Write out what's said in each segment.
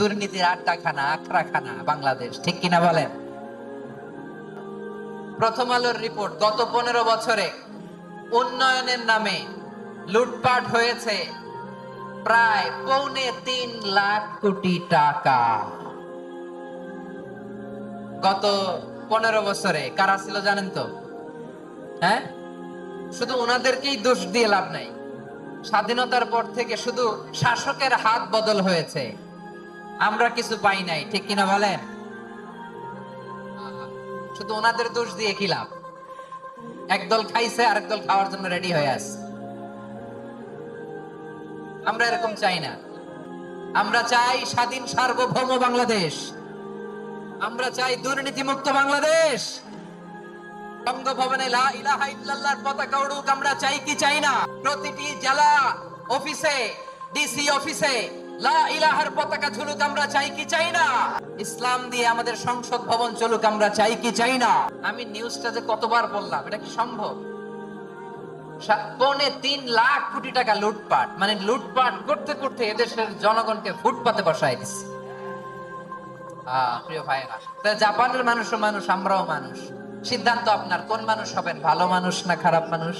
দুর্নীতির আড্ডাখানা, আখড়াখানা বাংলাদেশ, ঠিক কিনা বলেন? প্রথম আলোর রিপোর্ট, গত 15 বছরে উন্নয়নের নামে লুটপাট হয়েছে প্রায় 2.25 লাখ কোটি টাকা। গত 15 বছরে কারা ছিল জানেন তো? হ্যাঁ, শুধু ওনাদেরকেই দোষ দিয়ে লাভ নাই। স্বাধীনতার পর থেকে শুধু শাসকের হাত বদল হয়েছে, আমরা কিছু পাই নাই, ঠিক কিনা বলেন? শুধু ওনাদের দোষ দিয়ে কি লাভ? একদল খাইছে, আরেক দল খাওয়ার জন্য রেডি হয়ে আছে। আমরা এরকম চাই না। আমরা চাই স্বাধীন সার্বভৌম বাংলাদেশ। আমরা চাই দুর্নীতিমুক্ত বাংলাদেশ। বঙ্গভবনে লা ইলাহা ইল্লাল্লাহর পতাকা উড়ুক, আমরা চাই কি চাই না? প্রতিটি জেলা অফিসে, ডিসি অফিসে লা ইলাহার পতাকা ঝুলুক, আমরা চাই কি চাই না? ইসলাম দিয়ে আমাদের সংসদ ভবন চলুক, আমরা চাই কি চাই না? আমি নিউজটা যে কতবার বললাম, এটা কি সম্ভব? 3.25 লাখ কোটি টাকা লুটপাট, মানে লুটপাট করতে করতে এদেশের জনগণকে ফুটপাতে বসায় দিচ্ছে। প্রিয় ভাইরা, জাপানের মানুষও মানুষ, আমরাও মানুষ। সিদ্ধান্ত আপনার, কোন মানুষ হবেন, ভালো মানুষ না খারাপ মানুষ?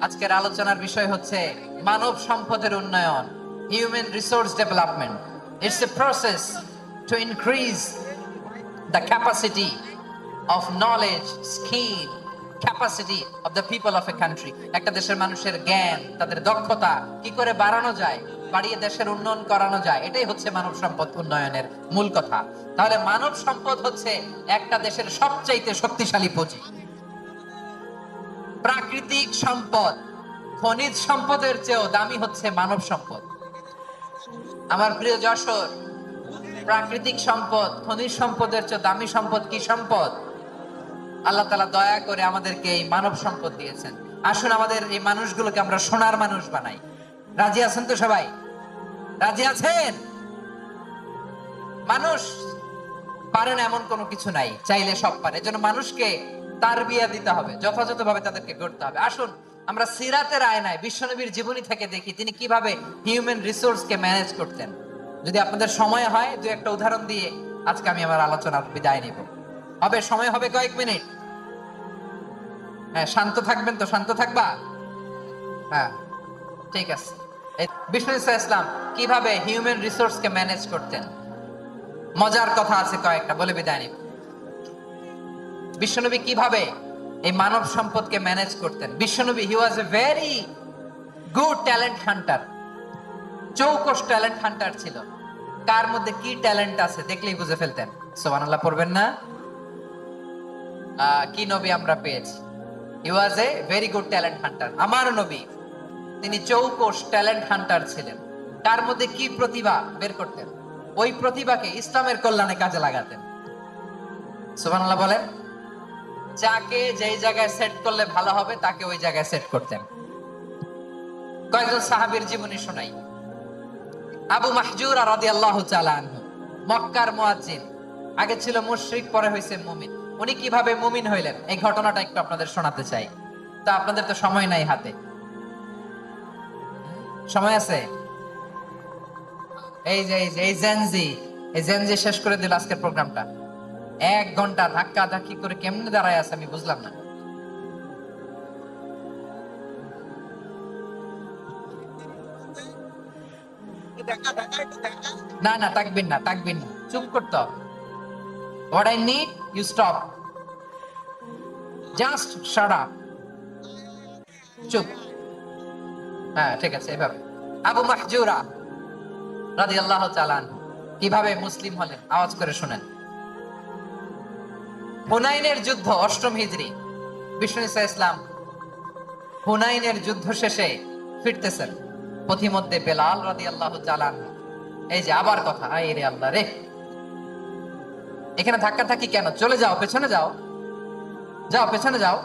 আজকের আলোচনার বিষয় হচ্ছে মানব সম্পদের উন্নয়ন, human resource development. It's a process to increase the capacity of knowledge, skill, capacity of the people of a country. একটা দেশের মানুষের জ্ঞান, তাদের দক্ষতা কি করে বাড়ানো যায়, বাড়িয়ে দেশের উন্নয়ন করানো যায়, এটাই হচ্ছে মানব সম্পদ উন্নয়নের মূল কথা। তাহলে মানব সম্পদ হচ্ছে একটা দেশের সবচাইতে শক্তিশালী পুঁজি। প্রাকৃতিক সম্পদ, খনিজ সম্পদের চেয়েও দামি হচ্ছে মানব সম্পদ। আমার প্রিয় যশোর, প্রাকৃতিক সম্পদ, খনিজ সম্পদের চেয়ে দামি সম্পদ কি সম্পদ? আল্লাহ তাআলা দয়া করে আমাদেরকে এই মানব সম্পদ দিয়েছেন। আসুন আমাদের এই মানুষগুলোকে আমরা সোনার মানুষ বানাই। রাজি আছেন তো সবাই? রাজি আছেন? মানুষ পারে না এমন কোনো কিছু নাই, চাইলে সব পারে। এজন্য মানুষকে তারবিয়া দিতে হবে, যথাযথভাবে তাদেরকে গড়তে হবে। আসুন আমরা সিরাতের আয়নায় বিশ্বনবীর জীবনী থেকে দেখি তিনি কিভাবে হিউম্যান রিসোর্সকে ম্যানেজ করতেন। যদি আপনাদের সময় হয়, দু একটা উদাহরণ দিয়ে আজকে আমি আমার আলোচনার বিদায় নিব। হবে সময় হবে কয়েক মিনিট? হ্যাঁ, শান্ত থাকবেন তো? শান্ত থাকবা? হ্যাঁ, ঠিক আছে। বিষ্ণু ইসলাম কিভাবে হিউম্যান রিসোর্সকে ম্যানেজ করতেন, মজার কথা আছে কয়েকটা, বলে বিদায় নিব। বিশ্বনবী কিভাবে এই মানব সম্পদকে ম্যানেজ করতেন? বিশ্বনবী, he was a very good talent hunter, চৌকস ট্যালেন্ট হান্টার ছিল। কার মধ্যে কি ট্যালেন্ট আছে দেখলেই বুঝে ফেলতেন। সুবহানাল্লাহ পড়বেন না? কি নবী আমরা পেয়েছি! He was a very good talent hunter. আমার নবী, তিনি চৌকস ট্যালেন্ট হান্টার ছিলেন। কার মধ্যে কি প্রতিভা বের করতেন, ওই প্রতিভাকে ইসলামের কল্যাণে কাজে লাগাতেন। সুবহানাল্লাহ বলেন। যাকে যেই জায়গায় সেট করলে ভালো হবে তাকে ওই জায়গায় সেট করতেন। কয়েকজন সাহাবীর জীবনী শোনাই। আবু মাহজুরা রাদিয়াল্লাহু তাআলা আনহু, মক্কার মুয়াজ্জিন, আগে ছিল মুশরিক, পরে হয়েছে মুমিন। উনি কিভাবে মুমিন হইলেন এই ঘটনাটা একটু আপনাদের শোনাতে চাই। তো আপনাদের তো সময় নাই হাতে, সময় আছে? এই জেনজি শেষ করে দিল আজকের প্রোগ্রামটা। 1 ঘন্টা ধাক্কা ধাক্কি করে কেমনে দাঁড়ায় আছে আমি বুঝলাম না। না না, তাকবির না, তাকবির না, চুপ করতে হবে। What I need, you stop. Just shut up. চুপ। হ্যাঁ, ঠিক আছে, এভাবে। আবু মাহজুরা রাদিয়াল্লাহু তাআলা আনহু কিভাবে মুসলিম হলেন আওয়াজ করে শুনেন। হুনাইনের যুদ্ধ, 8ম হিজরি। বিষ্ণু ইসলাম হুনাইনের যুদ্ধ শেষে ফিরতেছেন। পথিমধ্যে বেলাল রাদিয়াল্লাহু তাআলা আনহু, এই যে আবার কথা, আয় রে আল্লাহ রে, এখানে ধাক্কা থাকি কেন? চলে যাও, পেছনে যাও, যাও পেছনে যাও।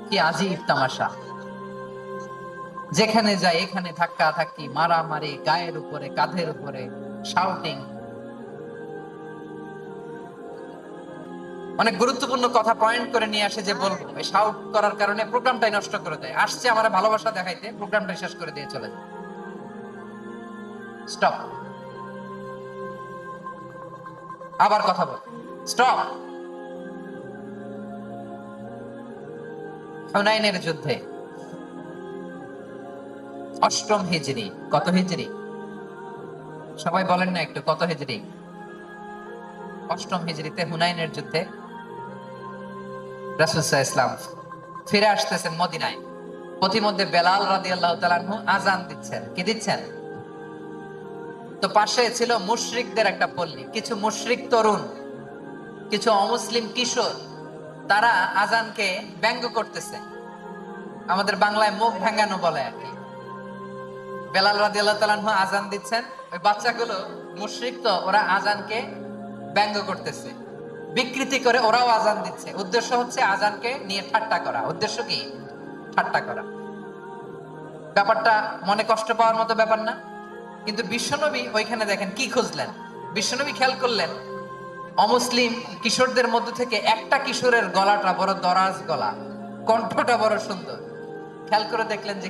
কি আজীব তামাশা! যেখানে যায় এখানে ধাক্কা ধাক্কি, মারামারি, গায়ের উপরে, কাঁধের উপরে, শাউটিং। অনেক গুরুত্বপূর্ণ কথা পয়েন্ট করে নিয়ে আসে যে বলবো, এই শাউট করার কারণে প্রোগ্রামটাই নষ্ট করে দেয়। আসছে আমার ভালোবাসা দেখাইতে, প্রোগ্রামটাই শেষ করে দিয়ে চলে যায়। স্টপ। আবার কথা বল, স্টপ। হুনাইনের যুদ্ধে 8ম হিজরি, কত হিজরি সবাই বলেন না একটু, কত হিজরি? 8ম হিজরিতে হুনাইনের যুদ্ধে রাসূল সাল্লাল্লাহু আলাইহি ওয়াসাল্লাম ফিরে আসতেছেন মদিনায়। পথিমধ্যে বেলাল রাদিয়াল্লাহু তাআলা আনহু আযান দিচ্ছেন। কি দিচ্ছেন? তো পাশে ছিল মুশরিকদের একটা পল্লী, কিছু মুশরিক তরুণ, কিছু অমুসলিম কিশোর, তারা আযানকে ব্যঙ্গ করতেছে। আমাদের বাংলায় মুখ ভেঙ্গানো বলে আর কি। বেলাল রাদিয়াল্লাহু তাআলা আনহু আযান দিচ্ছেন, ওই বাচ্চাগুলো মুশরিক, তো ওরা আযানকে ব্যঙ্গ করতেছে, বিকৃতি করে ওরাও আযান দিচ্ছে। উদ্দেশ্য হচ্ছে আযানকে নিয়ে ঠাট্টা করা। উদ্দেশ্য কি? ঠাট্টা করা। ব্যাপারটা মনে কষ্ট পাওয়ার মতো ব্যাপার না? কিন্তু বিশ্বনবী ওইখানে দেখেন কি খুঁজলেন। বিশ্বনবী খেয়াল করলেন অমুসলিম কিশোরদের মধ্যে থেকে একটা কিশোরের গলাটা বড় দরাজ গলা, কণ্ঠটা বড় সুন্দর। খেয়াল করে দেখলেন যে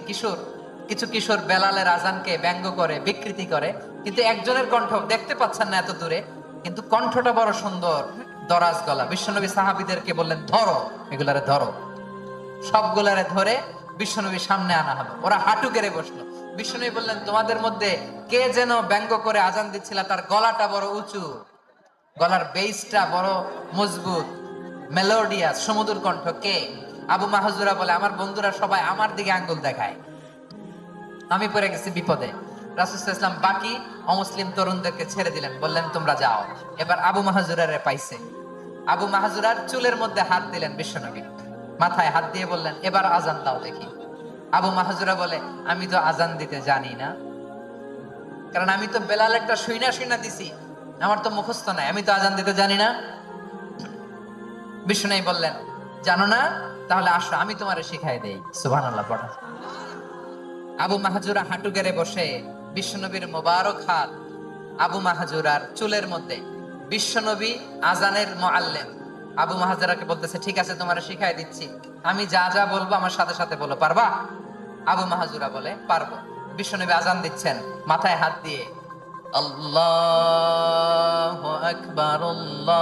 কিছু কিশোর বেলালের আযানকে ব্যঙ্গ করে, বিকৃতি করে, কিন্তু একজনের কণ্ঠ দেখতে পাচ্ছেন না এত দূরে, কিন্তু কণ্ঠটা বড় সুন্দর, দরাজ গলা। বিশ্বনবী সাহাবীদেরকে বললেন, ধরো এগুলারে, ধরো। সবগুলারে ধরে বিশ্বনবীর সামনে আনা হলো। ওরা হাঁটু গেড়ে বসলো। বিশ্বনবী বললেন, তোমাদের মধ্যে কে যেন ব্যঙ্গ করে আযান দিচ্ছিল, তার গলাটা বড় উঁচু, গলার বেসটা বড় মজবুত, মেলোডিয়াস, সুমধুর কণ্ঠ। কে? আবু মাহজুরা বলে, আমার বন্ধুরা সবাই আমার দিকে আঙ্গুল দেখায়, আমি পড়ে গেছি বিপদে। রাসূল সাল্লাল্লাহু আলাইহি ওয়াসাল্লাম বাকি অমুসলিম তরুণদেরকে ছেড়ে দিলেন, বললেন তোমরা যাও। এবার আবু মাহজুরারে পাইছে। আবু মাহজুরার চুলের মধ্যে হাত দিলেন বিশ্বনবী, মাথায় হাত দিয়ে বললেন, এবার আযান দাও দেখি। আবু মাহজুরা বলে, আমি তো আযান দিতে জানি না, কারণ আমি তো বেলাল একটা শুইনা দিছি, আমার তো মুখস্থ নাই, আমি তো আযান দিতে জানি না। বিশ্বনবী বললেন, জানো না? তাহলে আসো, আমি তোমারে শিখাই দেই। সুবহানাল্লাহ পড়া। আবু মাহজুরা হাঁটু গেড়ে বসে, বিশ্বনবীর মোবারক হাত আবু মাহজুরার চুলের মধ্যে। বিশ্বনবী আযানের মুআল্লিম আবু মাহজুরাকে বলতেছে, ঠিক আছে তোমারে শিখাই দিচ্ছি, আমি যা যা বলবো আমার সাথে সাথে বলো, পারবা? আবু মাহজুরা বলে, পারবো। বিশ্বনবী আযান দিচ্ছেন, মাথায় হাত দিয়ে আল্লাহু আকবার, আল্লাহু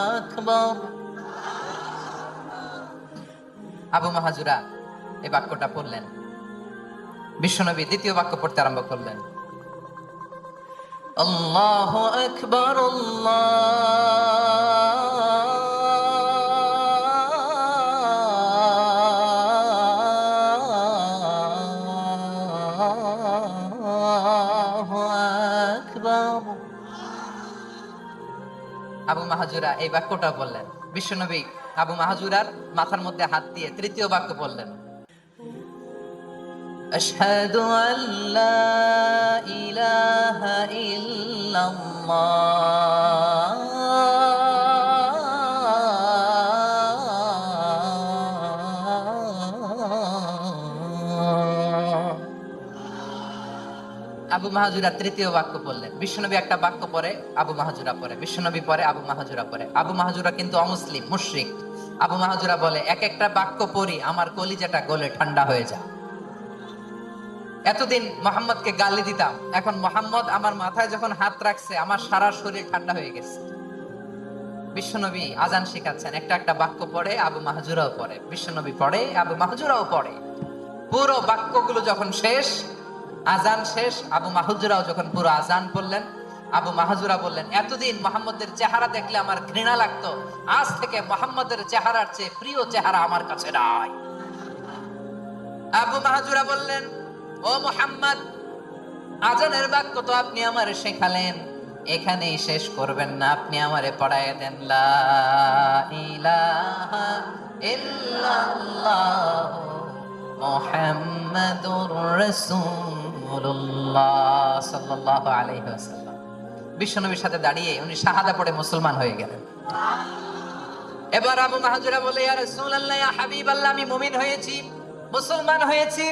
আকবার। আবু মাহজুরা এই বাক্যটা পড়লেন। বিশ্বনবী দ্বিতীয় বাক্য পড়তে আরম্ভ করলেন, আল্লাহু আকবার, আল্লাহু আকবার। আবু মাহজুরা এই বাক্যটা বললেন। বিশ্বনবী আবু মাহজুরার মাথার মধ্যে হাত দিয়ে তৃতীয় বাক্য বললেন, আশহাদু আল্লা ইলাহা ইল্লাল্লাহ, আবু মাহজুরা তৃতীয় বাক্য বললেন। বিশ্বনবী একটা বাক্য পরে আবু মাহজুরা পরে, বিশ্বনবী পরে আবু মাহজুরা পরে। আবু মাহজুরা কিন্তু অমুসলিম, মুশরিক। আবু মাহজুরা বলে, এক একটা বাক্য পড়ি আমার কলিজাটা গলে ঠান্ডা হয়ে যায়। এতদিন মুহাম্মদকে গালি দিতাম, এখন মুহাম্মদ আমার মাথায় যখন হাত রাখছে আমার সারা শরীর ঠান্ডা হয়ে গেছে। বিশ্বনবী আযান শিখাচ্ছেন, একটা একটা বাক্য পড়ে আবু মাহজুরাও পড়ে, বিশ্বনবী পড়ে আবু মাহজুরাও পড়ে। পুরো বাক্যগুলো যখন শেষ, আযান শেষ, আবু মাহজুরাও যখন পুরো আযান পড়লেন, আবু মাহজুরা বললেন, এতদিন মুহাম্মদের চেহারা দেখলে আমার ঘৃণা লাগতো, আজ থেকে মুহাম্মদের চেহারার চেয়ে প্রিয় চেহারা আমার কাছে নাই। আবু মাহজুরা বললেন, ও মুহাম্মদ, আযানের বাক্য তো আপনি আমারে শেখালেন, এখানেই শেষ করবেন না, আপনি আমারে পড়ায় দেন, লা ইলাহা ইল্লাল্লাহ মুহাম্মাদুর রাসূলুল্লাহ সাল্লাল্লাহু আলাইহি ওয়াসাল্লাম। বিশ্বনবীর সাথে দাঁড়িয়ে উনি শাহাদা পড়ে মুসলমান হয়ে গেলেন। এবার আবু মাহজুরা বলে, ইয়া রাসূলুল্লাহ, ইয়া হাবিবাল্লাহ, আমি মুমিন হয়েছি, মুসলমান হয়েছি,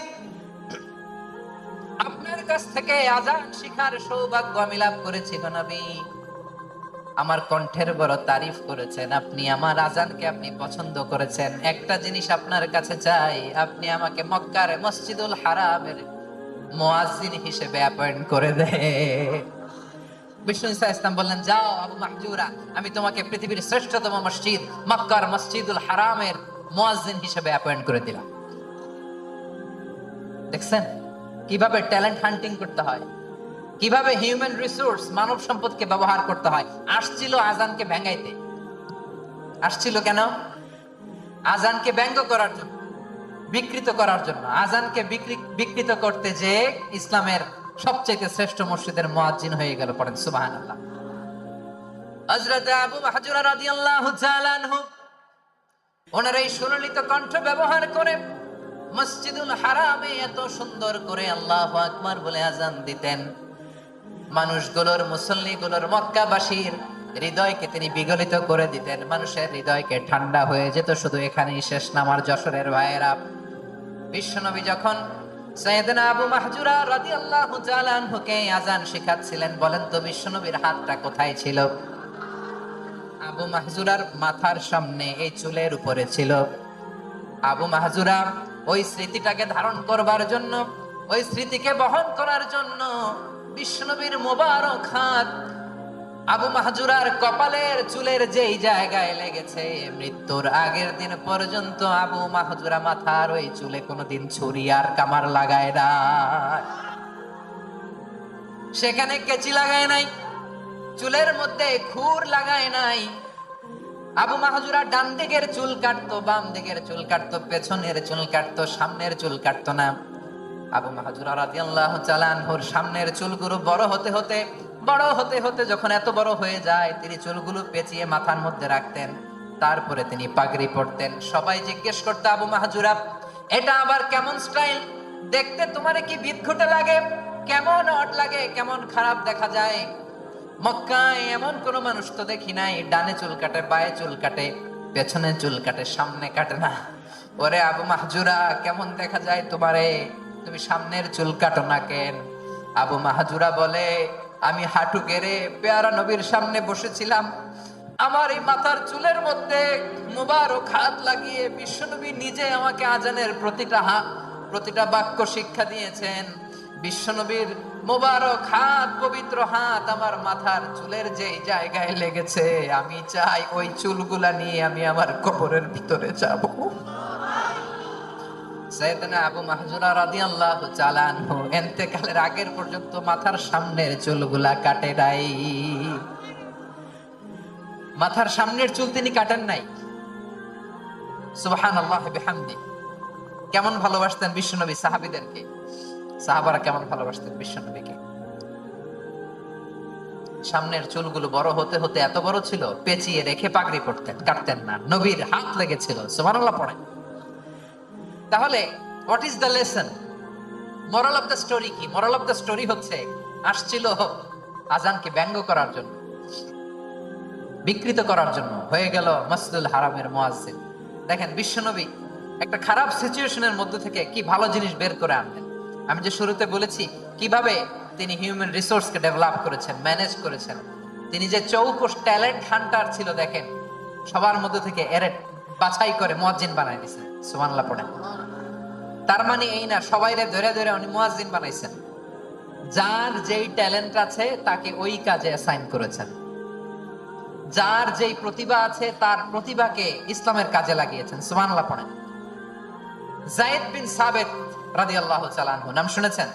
আপনার কাছ থেকে আযান শিখার সৌভাগ্য আমি লাভ করেছি গো নবী। আমার কণ্ঠের বড় তারিফ করেছেন আপনি, আমার আযানকে আপনি পছন্দ করেছেন। একটা জিনিস আপনার কাছে চাই, আপনি আমাকে মক্কার মসজিদুল হারামের মুয়াজ্জিন হিসেবে অ্যাপয়েন্ট করে দেন। বিষ্ণু ঈসা ইসলাম বললেন, যাও আবু মাহজুরা, আমি তোমাকে পৃথিবীর শ্রেষ্ঠতম মসজিদ মক্কার মসজিদুল হারামের মুয়াজ্জিন হিসেবে অ্যাপয়েন্ট করে দিলাম। দেখছেন কিভাবে ট্যালেন্ট হান্টিং করতে হয়, কিভাবে হিউম্যান রিসোর্স মানব সম্পদকে ব্যবহার করতে হয়। আসছিল আজানকে ভেঙাইতে, আসছিল কেন? আজানকে ব্যঙ্গ করার জন্য, বিকৃত করার জন্য। আজানকে বিকৃত করতে যে ইসলামের সবচেয়ে শ্রেষ্ঠ মসজিদের মুয়াজ্জিন হয়ে গেল। পড়েন সুবহানাল্লাহ। হযরত আবু মাহজুরা রাদিয়াল্লাহু তাআলা আনহু ওনার এই সুললিত কণ্ঠ ব্যবহার করে মসজিদুল হারামে এত সুন্দর করে আল্লাহু আকবার বলে আজান দিতেন, মানুষগুলোর, মুসল্লিগুলোর, মক্কাবাসীর হৃদয়কে তিনি বিগলিত করে দিতেন। মানুষের হৃদয়কে ঠান্ডা হয়ে যেত। শুধু এখানেই শেষ না আমার যশোরের ভাইয়েরা। বিশ্বনবী যখন সাইয়েদনা আবু মাহজুরা রাদিয়াল্লাহু তাআলা আনহুকে আযান শেখাচ্ছিলেন, বলেন তো বিশ্বনবীর হাতটা কোথায় ছিল? আবু মাহজুরার মাথার সামনে, এই চুলের উপরে ছিল। আবু মাহজুরা ওই স্মৃতিটাকে ধারণ করবার জন্য, ওই স্মৃতিকে বহন করার জন্য বিশ্বনবীর মোবারক হাত আবু মাহজুরার কপালের চুলের যেই জায়গায় লেগেছে, মৃত্যুর আগের দিন পর্যন্ত আবু মাহজুরা মাথার ওই চুলে কোনোদিন ছুরি আর কামার লাগায় না, সেখানে কেচি লাগায় নাই, চুলের মধ্যে খুর লাগায় নাই। আবু মাহজুরা ডান দিকের চুল কাটতো, বাম দিকের চুল কাটতো, পেছনের চুল কাটতো, সামনের চুল কাটতো না। আবু মাহজুরা রাদিয়াল্লাহু তাআলা আনহুর সামনের চুলগুলো বড় হতে হতে যখন এত বড় হয়ে যায়, তিনি চুলগুলো পেঁচিয়ে মাথার মধ্যে রাখতেন। তারপরে তিনি পাগড়ি পরতেন। সবাই জিজ্ঞেস করতো, আবু মাহজুরা এটা আবার কেমন স্টাইল? দেখতে তোমার কি বিদঘুটে লাগে? কেমন অড লাগে? কেমন খারাপ দেখা যায়? মক্কায় এমন কোন মানুষ তো দেখি নাই, ডানে চুল কাটে, বায়ে চুল কাটে, পেছনে চুল কাটে, সামনে কাটে না। ওরে আবু মাহজুরা কেমন দেখা যায় তোমারে? তুমি সামনের চুল কাটো না কেন? আবু মাহজুরা বলে, আমি হাঁটু গেড়ে পেয়ারা নবীর সামনে বসেছিলাম, আমার এই মাথার চুলের মধ্যে মুবারক হাত লাগিয়ে বিশ্বনবী নিজে আমাকে আজানের প্রতিটা বাক্য শিক্ষা দিয়েছেন। বিশ্বনবীর মোবারক হাত, পবিত্র হাত আমার মাথার চুলের যে জায়গায় লেগেছে, আমি চাই ওই চুলগুলা নিয়ে আমি আমার কবরের ভিতরে যাব। সাইয়েদনা আবু মাহজুরা রাদিয়াল্লাহু তাআলা আনহু ইন্তেকালের আগের পর্যন্ত মাথার সামনের চুলগুলা কাটে নাই। মাথার সামনের চুল তিনি কাটেন নাই। সুবহানাল্লাহ বিহামদি। কেমন ভালোবাসতেন বিশ্বনবী সাহাবীদেরকে, সাহাবারা কেমন ভালোবাসতেন বিশ্বনবীকে। সামনের চুলগুলো বড় হতে হতে এত বড় ছিল, পেঁচিয়ে রেখে পাগড়ি পরতেন, কাটতেন না। নবীর হাত লেগেছিল। সুবহানাল্লাহ পড়েন। তাহলে what is the lesson? Moral of the story কি? মোরাল অফ দ্য স্টোরি হচ্ছে, আসছিল আজানকে ব্যঙ্গ করার জন্য, বিকৃত করার জন্য, হয়ে গেল মসজিদুল হারামের মুয়াজ্জিন। দেখেন বিশ্বনবী একটা খারাপ সিচুয়েশনের মধ্যে থেকে কি ভালো জিনিস বের করে আনলেন। আমি যে শুরুতে বলেছি কিভাবে তিনি হিউম্যান রিসোর্সকে ডেভেলপ করেছেন, ম্যানেজ করেছেন। তিনি যে চৌকস ট্যালেন্ট হান্টার ছিল, দেখেন সবার মধ্যে থেকে এরে বাছাই করে মুয়াজ্জিন বানাই দিয়েছেন। সুবহানাল্লাহ পড়েন। তার মানে এই না সবাইরে ধরে ধরে উনি মুয়াজ্জিন বানাইছেন। যার যেই ট্যালেন্ট আছে তাকে ওই কাজে অ্যাসাইন করেছেন। যার যেই প্রতিভা আছে তার প্রতিভাকে ইসলামের কাজে লাগিয়েছেন। সুবহানাল্লাহ পড়েন। যায়েদ বিন সাবিত রাদিয়াল্লাহু তাআলা আনহু নাম শুনেছেন?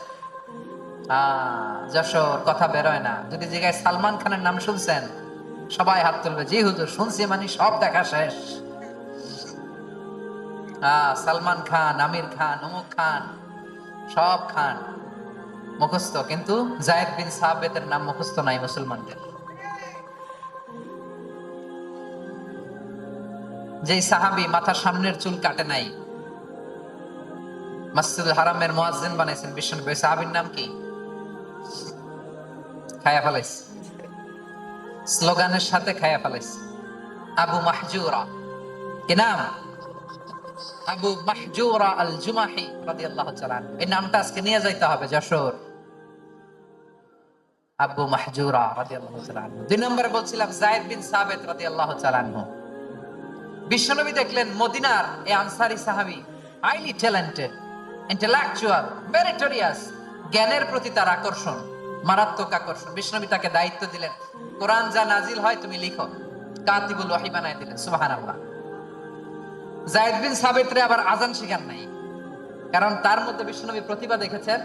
যশোর কথা বেরোয় না। যদি জায়গায় সালমান খানের নাম শুনছেন, সবাই হাত তুলবে, জি হুজুর শুনছি, মানে সব দেখা শেষ। সালমান খান, আমির খান, অমুক খান, সব খান মুখস্থ, কিন্তু যায়েদ বিন সাবিতের নাম মুখস্থ নাই মুসলমানদের। যেই সাহাবী মাথার সামনের চুল কাটে নাই, মসজিদুল হারামের মুয়াজ্জিন বানাইছেন বিশ্বনবী, সাহাবীর নাম কি? খায়া ফেলাইছে, স্লোগানের সাথে খায়া ফেলাইছে। আবু মাহজুরা। কি নাম? আবু মাহজুরা আল জুমাহি রাদিয়াল্লাহু তাআলা। এই নামটা আজকে নিয়ে যাইতে হবে যশোর। আবু মাহজুরা রাদিয়াল্লাহু তাআলা আনহু। 2 নম্বরে বলছিলাম যায়েদ বিন সাবিত রাদিয়াল্লাহু তাআলা আনহু। বিশ্বনবী দেখলেন মদিনার এই আনসারী সাহাবী হাইলি ট্যালেন্টেড, ইন্টেলেকচুয়াল, মেরিটোরিয়াস, জ্ঞানের প্রতি তার আকর্ষণ, মারাত্মক আকর্ষণ। বিশ্বনবী তাকে দায়িত্ব দিলেন, কোরআন যা নাজিল হয় তুমি লিখো, কাতিবুল ওহী বানায় দিলেন। সুবহানাল্লাহ। যায়েদ বিন সাবিতরে আবার আযান শিখান নাই, কারণ তার মধ্যে বিশ্বনবী প্রতিভা দেখেছেন,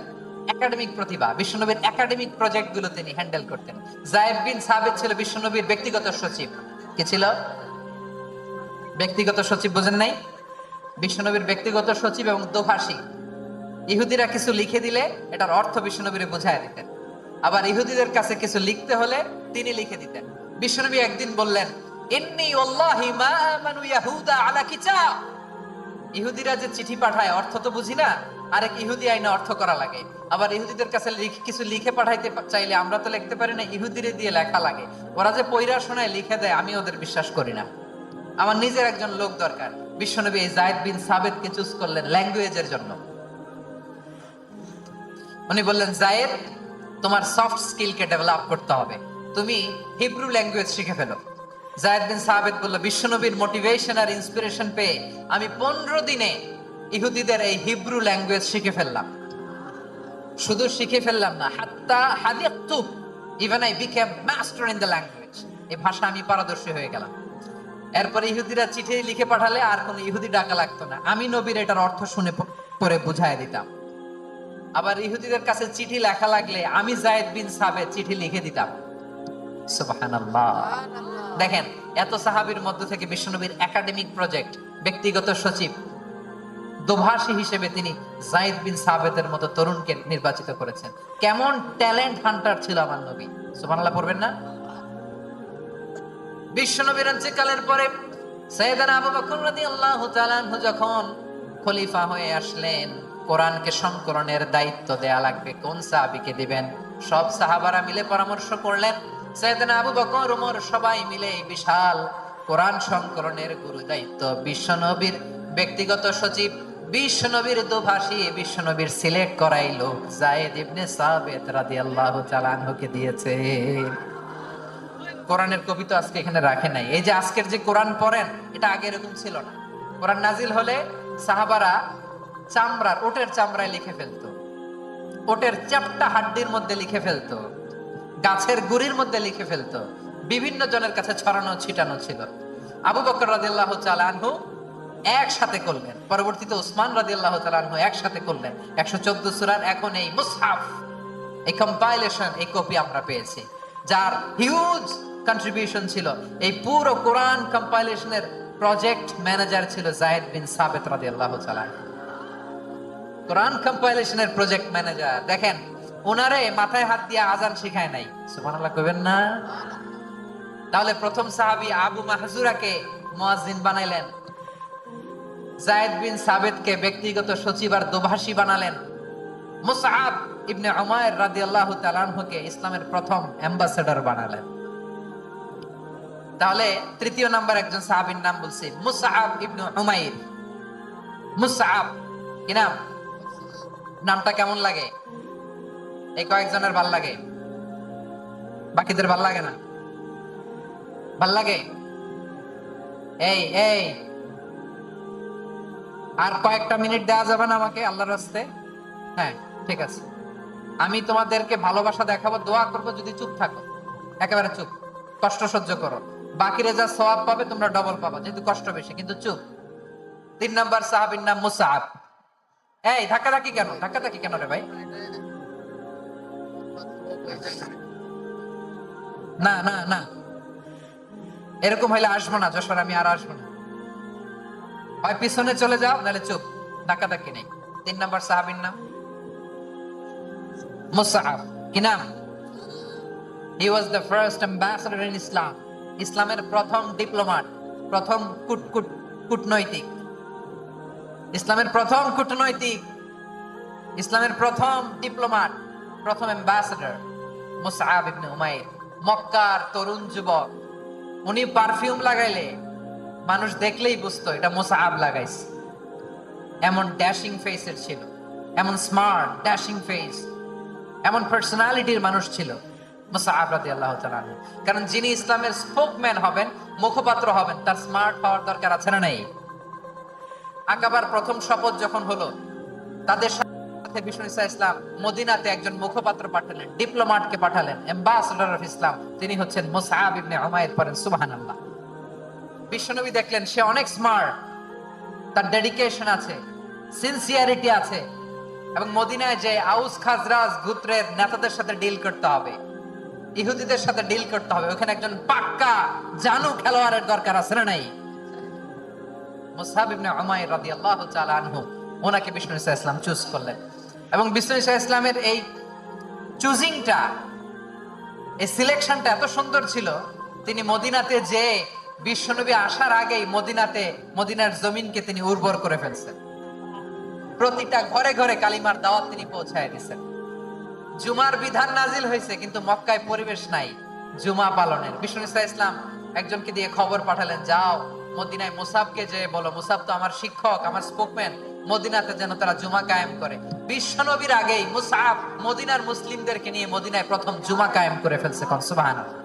একাডেমিক প্রতিভা। বিশ্বনবীর একাডেমিক প্রজেক্ট গুলো তিনি হ্যান্ডেল করতেন। যায়েদ বিন সাবিত ছিল বিশ্বনবীর ব্যক্তিগত সচিব। কি ছিল? ব্যক্তিগত সচিব। বোঝেন নাই? বিশ্বনবীর ব্যক্তিগত সচিব এবং দোভাষী। ইহুদিরা কিছু লিখে দিলে এটার অর্থ বিশ্বনবীরে বোঝায় দিতেন, আবার ইহুদিদের কাছে কিছু লিখতে হলে তিনি লিখে দিতেন। বিশ্বনবী একদিন বললেন, ইন্নী ওয়াল্লাহি মা আমানু ইয়াহুদা আলা কিতাব। ইহুদিরা যে চিঠি পাঠায় অর্থ তো বুঝি না, আরেক ইহুদি আইনে অর্থ করা লাগে। আবার ইহুদিদের কাছে কিছু লিখে পাঠাইতে চাইলে আমরা তো লিখতে পারি না, ইহুদিরে দিয়ে লেখা লাগে। ওরা যে পয়রা শোনায় লিখে দেয়, আমি ওদের বিশ্বাস করি না। আমার নিজের একজন লোক দরকার। বিশ্বনবী এই যায়েদ বিন সাবিতকে চুজ করলেন ল্যাঙ্গুয়েজের জন্য। উনি বললেন, যায়েদ, তোমার সফট স্কিলকে ডেভেলপ করতে হবে, তুমি হিব্রু ল্যাঙ্গুয়েজ শিখে ফেলো। যায়েদ বিন সাবিত বলল, বিশ্বনবীর মোটিভেশন আর ইন্সপিরেশন পেয়ে আমি 15 দিনে ইহুদিদের এই হিব্রু ল্যাঙ্গুয়েজ শিখে ফেললাম। শুধু শিখে ফেললাম না, হাত্তা হাদিয়াতু, even I became master in the language. এই ভাষা আমি পারদর্শী হয়ে গেলাম। এরপরে ইহুদিরা চিঠি লিখে পাঠালে আর কোনো ইহুদি ডাকা লাগতো না, আমি নবীর এটার অর্থ শুনে পরে বুঝায় দিতাম। আবার ইহুদিদের কাছে চিঠি লেখা লাগলে আমি যায়েদ বিন সাবিত চিঠি লিখে দিতাম। সুবহানাল্লাহ। দেখেন, এত সাহাবীর মধ্য থেকে বিশ্বনবীর একাডেমিক প্রজেক্ট, ব্যক্তিগত সচিব, দোভাষী হিসেবে তিনি যায়েদ বিন সাবিতের মতো তরুণকে নির্বাচিত করেছেন। কেমন ট্যালেন্ট হান্টার ছিল আমার নবী। সুবহানাল্লাহ পড়বেন না? বিশ্বনবীর ইন্তেকালের পরে সাইয়েদনা আবু বকর রাদিয়াল্লাহু তাআলা আনহু যখন খলিফা হয়ে আসলেন, কোরআনকে সংকলনের দায়িত্ব দেয়া লাগবে, কোন সাহাবীকে দিবেন? সব সাহাবারা মিলে পরামর্শ করলেন। সাইয়েদনা আবু বকর, ওমর সবাই মিলে বিশাল কোরআন সংকলনের গুরু দায়িত্ব বিশ্বনবীর ব্যক্তিগত সচিব, বিশ্বনবীর দোভাষী, বিশ্বনবীর সিলেক্ট করাই লোক যায়েদ ইবনে সাবিত রাদিয়াল্লাহু তাআলা আনহুকে দিয়েছে। কোরআনের কবি তো আজকে এখানে রাখে নাই। এই যে আজকের যে কোরআন পড়েন, এটা আগে এরকম ছিল না। কোরআন নাজিল হলে সাহাবারা চামড়ার, ওটের চামড়ায় লিখে ফেলতো, ওটের চ্যাপ্টা হাড্ডির মধ্যে লিখে ফেলতো, গাছের গুড়ির মধ্যে লিখে ফেলতো, বিভিন্ন জনের কাছে ছড়ানো ছিটানো ছিল। আবু বকর রাদিয়াল্লাহু তাআলা আনহু একসাথে করলেন, পরবর্তীতে উসমান রাদিয়াল্লাহু তাআলা আনহু একসাথে করলেন। 114 সূরার এখন এই মুসহাফ, এই কম্পাইলেশন, এই কপি আমরা পেয়েছি, যার হিউজ কন্ট্রিবিউশন ছিল। এই পুরো কোরআন কম্পাইলেশনের প্রজেক্ট ম্যানেজার ছিল যায়েদ বিন সাবিত রাদিয়াল্লাহু তাআলা। কোরআন কম্পাইলেশনের প্রজেক্ট ম্যানেজার। দেখেন, ওনারে মাথায় হাত দিয়ে আযান শিখায় নাই। সুবহানাল্লাহ কইবেন না? তাহলে প্রথম সাহাবী আবু মাহজুরাকে মুয়াজ্জিন বানাইলেন, যায়েদ বিন সাবিতকে ব্যক্তিগত সচিব আর দোভাষী বানালেন, মুসআব ইবনে উমাইর রাদিয়াল্লাহু তাআলা আনহুকে ইসলামের প্রথম অ্যাম্বাসেডর বানালেন। তাহলে তৃতীয় নাম্বার একজন সাহাবীর নাম বলছি, মুসআব ইবনে উমাইর। মুসআব কি নাম? নামটা কেমন লাগে? এই কয়েকজনের ভাল লাগে, বাকিদের ভাল লাগে না? ভাল লাগে? এই এই আর কয়েকটা মিনিট দেওয়া যাবে না আমাকে আল্লাহর রাস্তে? হ্যাঁ, ঠিক আছে। আমি তোমাদেরকে ভালোবাসা দেখাবো, দোয়া করবো, যদি চুপ থাকো, একেবারে চুপ, কষ্ট সহ্য করো, বাকিরা যা সওয়াব পাবে তোমরা ডবল পাবা, যেহেতু কষ্ট বেশি, কিন্তু চুপ। 3 নাম্বার সাহাবীর নাম মুসআব। এই ধাক্কাধাক্কি কেন? ধাক্কাধাক্কি কেন রে ভাই? না না না, এরকম হইলে আসবো না যশোর, আমি আর আসবো না। হয় পিছনে চলে যাও, নাহলে চুপ, ধাক্কাধাক্কি নেই। 3 নাম্বার সাহাবীর নাম মুসআব। কি নাম? He was the first ambassador in Islam. ইসলামের প্রথম ডিপ্লোম্যাট, প্রথম কূটনৈতিক, ইসলামের প্রথম কূটনৈতিক, ইসলামের প্রথম ডিপ্লোম্যাট, প্রথম অ্যাম্বাসেডর মুসআব ইবনে উমাইর। মক্কার তরুণ যুবক, উনি পারফিউম লাগাইলে মানুষ দেখলেই বুঝতো এটা মুসআব লাগাইছে। এমন ড্যাশিং ফেসের ছিল, এমন স্মার্ট ড্যাশিং ফেস, এমন পার্সোনালিটির মানুষ ছিল। মুসআব রাদিয়াল্লাহু তাআলা আনহু। কারণ যিনি ইসলামের স্পোকম্যান হবেন, মুখপাত্র হবেন, তার স্মার্ট হওয়ার দরকার আছে না নেই? আকাবার প্রথম শপথ যখন হলো, তাদের সাথে বিষ্ণু ঈসা ইসলাম মদিনাতে একজন মুখপাত্র পাঠালেন, ডিপ্লোম্যাটকে পাঠালেন, অ্যাম্বাসেডর অফ ইসলাম। তিনি হচ্ছেন মুসআব ইবনে উমাইর। পড়েন সুবহানাল্লাহ। বিশ্বনবী দেখলেন সে অনেক স্মার্ট, তার ডেডিকেশন আছে, সিনসিয়ারিটি আছে, এবং মদিনায় যে আউস খাজরাজ গোত্রের নেতাদের সাথে ডিল করতে হবে, ইহুদিদের সাথে ডিল করতে হবে, ওখানে একজন পাক্কা জানু খেলোয়াড়ের দরকার আছে না নাই? মুসআব ইবনে উমাইর রাদিয়াল্লাহু তাআলা আনহু, ওনাকে বিষ্ণু ঈসা ইসলাম চুজ করলেন। এবং বিষ্ণু ঈসা ইসলামের এই চুজিংটা, এই সিলেকশনটা এত সুন্দর ছিল, তিনি মদিনাতে যে বিশ্বনবী আসার আগেই মদিনার জমিনকে তিনি উর্বর করে ফেলছেন। প্রতিটা ঘরে ঘরে কালিমার দাওয়াত তিনি পৌঁছায় দিয়েছেন। জুমার বিধান নাজিল হয়েছে, কিন্তু মক্কায় পরিবেশ নাই জুমা পালনের। বিষ্ণু ঈসা ইসলাম একজনকে দিয়ে খবর পাঠালেন, যাও মদিনায় মুসাবকে যে বলো, মুসাব তো আমার শিক্ষক, আমার স্পোকম্যান, মদিনাতে যেন তারা জুমা কায়েম করে। বিশ্বনবীর আগেই মুসাব মদিনার মুসলিমদেরকে নিয়ে মদিনায় প্রথম জুমা কায়েম করে ফেলছে। কোন সুবহানাল্লাহ।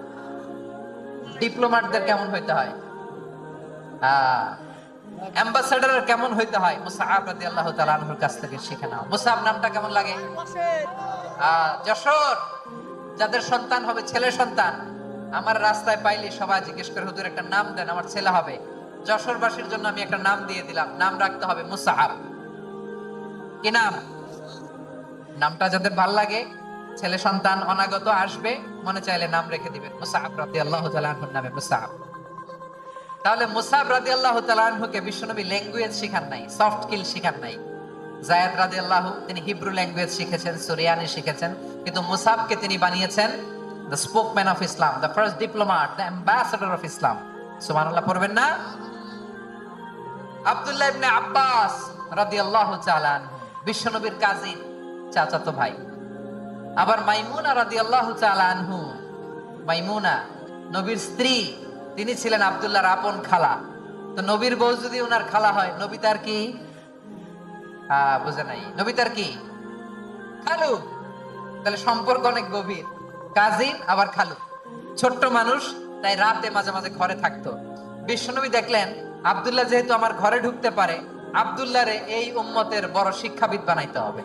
ডিপ্লোম্যাটদের কেমন হইতে হয়, অ্যাম্বাসেডরের কেমন হইতে হয়, মুসআব রাদিয়াল্লাহু তাআলা আনহুর কাছ থেকে শিখে নাও। মুসআব নামটা কেমন লাগে? যশোর যাদের সন্তান হবে, ছেলে সন্তান, আমার রাস্তায় পাইলে সবাই জিজ্ঞেস করে, হুজুর একটা নাম দেন, আমার ছেলে হবে। যশোরবাসীর জন্য আমি একটা নাম দিয়ে দিলাম, নাম রাখতে হবে মুসআব। কি নাম? নামটা যাদের ভাল লাগে, ছেলে সন্তান অনাগত আসবে, মনে চাইলে নাম রেখে দিবেন মুসআব রাদিয়াল্লাহু তাআলা আনহুর নামে মুসআব। তাহলে মুসআব রাদিয়াল্লাহু তাআলা আনহুকে বিশ্বনবী ল্যাঙ্গুয়েজ শিখান নাই, সফট স্কিল শিখান নাই। যায়েদ রাদিয়াল্লাহু তিনি হিব্রু ল্যাঙ্গুয়েজ শিখেছেন, সুরিয়ানি শিখেছেন, কিন্তু মুসআবকে তিনি বানিয়েছেন the spokesman of Islam, the first diplomat, the ambassador of Islam. সুবহানাল্লাহ পড়বেন না? আব্দুল্লাহ ইবনে আব্বাস রাদিয়াল্লাহু তাআলা আনহু বিশ্বনবীর কাজিন, চাচাতো ভাই। আবার মাইমুনা রাদিয়াল্লাহু তাআলা আনহু, মাইমুনা নবীর স্ত্রী, তিনি ছিলেন আব্দুল্লাহর আপন খালা। তো নবীর বউ যদি উনার খালা হয়, নবী তার কি? বুঝে নাই, নবী তার কি? খালু। তাহলে সম্পর্ক অনেক গভীর, কাজিন আবার খালু। ছোট্ট মানুষ, তাই রাতে মাঝে মাঝে ঘরে থাকতো। বিশ্বনবী দেখলেন আব্দুল্লাহ যেহেতু আমার ঘরে ঢুকতে পারে, আব্দুল্লাহরে এই উম্মতের বড় শিক্ষাবিদ বানাইতে হবে।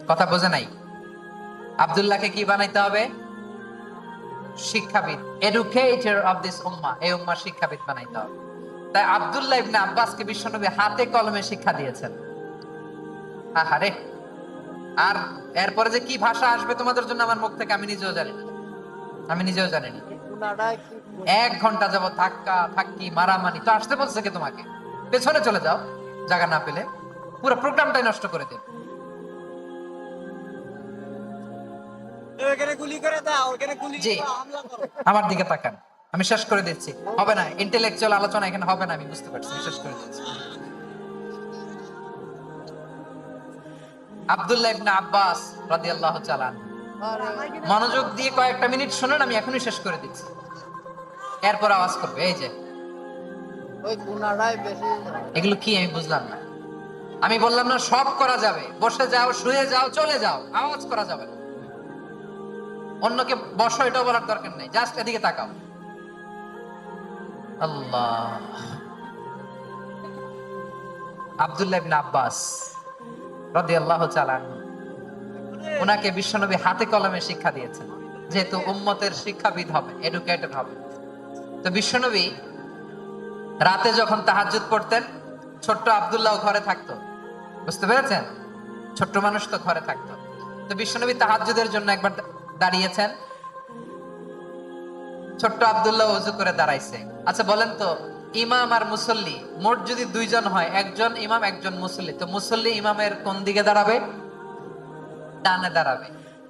কথা বোঝে নাই? আব্দুল্লাহকে কি বানাইতে হবে? শিক্ষাবিদ, এডুকেটর অফ দিস উম্মাহ, এই উম্মাহর শিক্ষাবিদ বানাইতে হবে। তাই আব্দুল্লাহ ইবনে আব্বাসকে বিশ্বনবী হাতে কলমে শিক্ষা দিয়েছেন। আহারে, আর এরপরে যে কি ভাষা আসবে তোমাদের জন্য আমার মুখ থেকে আমি নিজেও জানি না, আমি নিজেও জানি না। 1 ঘন্টা যাবত ধাক্কা ধাক্কি মারামারি। তো আসতে বলছে কে তোমাকে? পেছনে চলে যাও, জায়গা না পেলে। পুরো প্রোগ্রামটাই নষ্ট করে দিন। আমার দিকে তাকান, আমি শেষ করে দিচ্ছি। হবে না, ইন্টেলেকচুয়াল আলোচনা এখানে হবে না, আমি বুঝতে পারছি, শেষ করে দিচ্ছি। আব্দুল্লাহ ইবনে আব্বাস রাদিয়াল্লাহু তাআলা আনহু, মনোযোগ দিয়ে কয়েকটা মিনিট শুনুন, আমি এখনই শেষ করে দিচ্ছি। এরপর আওয়াজ করবে, এই যে এগুলো কি আমি বুঝলাম না। আমি বললাম না সব করা যাবে, বসে যাও, শুয়ে যাও, চলে যাও, আওয়াজ করা যাবে না। অন্যকে বসো এটাও বলার দরকার নেই, জাস্ট এদিকে তাকাও। আল্লাহ। আব্দুল্লাহ ইবনে আব্বাস রাদিয়াল্লাহু তাআলা আনহু, ওনাকে বিশ্বনবী হাতে কলমে শিক্ষা দিয়েছেন, যেহেতু উম্মতের শিক্ষাবিদ হবে, এডুকেটেড হবে। তো বিশ্বনবী রাতে যখন তাহাজ্জুদ পড়তেন, ছোট্ট আব্দুল্লাহ ঘরে থাকতো। বুঝতে পেরেছেন? ছোট্ট মানুষ তো ঘরে থাকতো। তো বিশ্বনবী তাহাজ্জুদের জন্য একবার দাঁড়িয়েছেন, ছোট্ট আব্দুল্লাহ ওযু করে দাঁড়াইছে। আচ্ছা বলেন তো, ইমাম আর মুসল্লি মোট যদি 2 জন হয়, একজন ইমাম একজন মুসল্লি, তো মুসল্লি ইমামের কোন দিকে দাঁড়াবে? ডানে দাঁড়াবে।